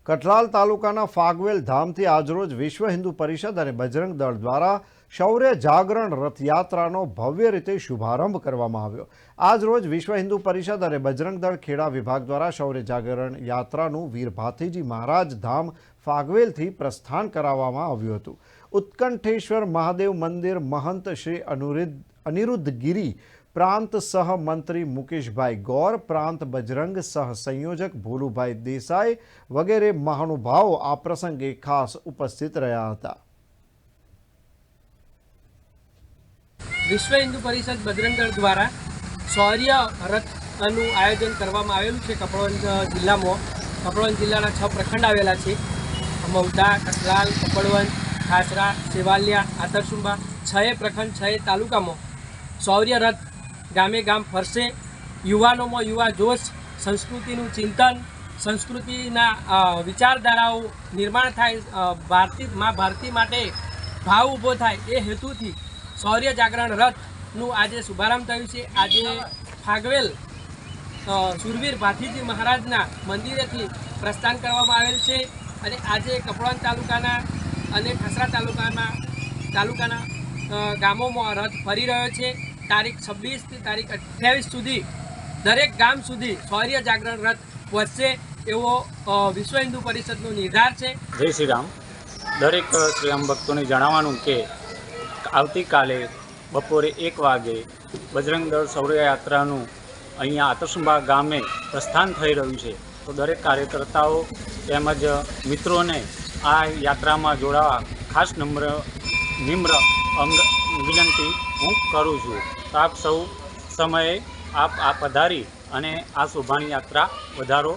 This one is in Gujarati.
કઠલાલ તાલુકાના ફાગવેલ ધામથી આજરોજ વિશ્વ હિન્દુ પરિષદ અને બજરંગ દળ દ્વારા શૌર્ય જાગરણ રથયાત્રાનો ભવ્ય રીતે શુભારંભ કરવામાં આવ્યો। આજરોજ વિશ્વ હિન્દુ પરિષદ અને બજરંગ દળ ખેડા વિભાગ દ્વારા શૌર્ય જાગરણ યાત્રાનું વીર ભાથીજી મહારાજ ધામ ફાગવેલથી પ્રસ્થાન કરાવવામાં આવ્યું હતું। ઉત્કંઠેશ્વર મહાદેવ મંદિર મહંત શ્રી અનિરુદ્ધ ગિરી, प्रांत सह मंत्री मुकेश भाई गौर, प्रांत बजरंग सह संयोजक भोलू भाई देसाई वगैरह महानुभावों आ प्रसंगे खास उपस्थित रहा था। विश्व हिंदू परिषद बजरंग दल द्वारा शौर्य रथनु आयोजन करवामां आवेलुं छे। कपड़वंज जिल्लामां कपड़वंज जिल्लाना 6 प्रखंड आवेला छे। मौदा, कठलाल, कपड़वंज, खासरा, सेवालिया, आतरसुंबा 6 प्रखंड 6 तालुकामां शौर्य रथ गामे गाम फरसे। युवानों में युवा जोश, संस्कृतिનું चिंतन, संस्कृतिना विचारधाराओं निर्माण थाय, भारती माटे भाव ऊभो थाय ए हेतुथी शौर्य जागरण रथનું આજે શુભારંભ થયું છે। આજે ફાગવેલ સુરવીર ભાથીજી મહારાજના મંદિરેથી પ્રસ્થાન કરવામાં આવેલ છે અને આજે કપડવંજ તાલુકાના અને ખાસરા તાલુકાના ગામોમાં રથ ફરી રહ્યો છે। तारीख 26 થી तारीख 28 સુધી દરેક ગામ સુધી શૌર્ય જાગરણ રથ પહોંચશે એવો વિશ્વ હિન્દુ પરિષદનો નિર્ધાર છે। જય શ્રી રામ। દરેક શ્રીરામ ભક્તોને જણાવવાનું કે આવતીકાલે બપોરે 1 વાગે બજરંગ દળ શૌર્ય યાત્રાનું અહીંયા આતરસુંબા ગામે પ્રસ્થાન થઈ રહ્યું છે। તો દરેક કાર્યકર્તાઓ તેમજ મિત્રોને આ યાત્રામાં જોડાવા ખાસ નિમ્ર વિનંતી હું કરું છું। આપ સૌ સમયે આપ પધારી અને આ શોભાની યાત્રા વધારો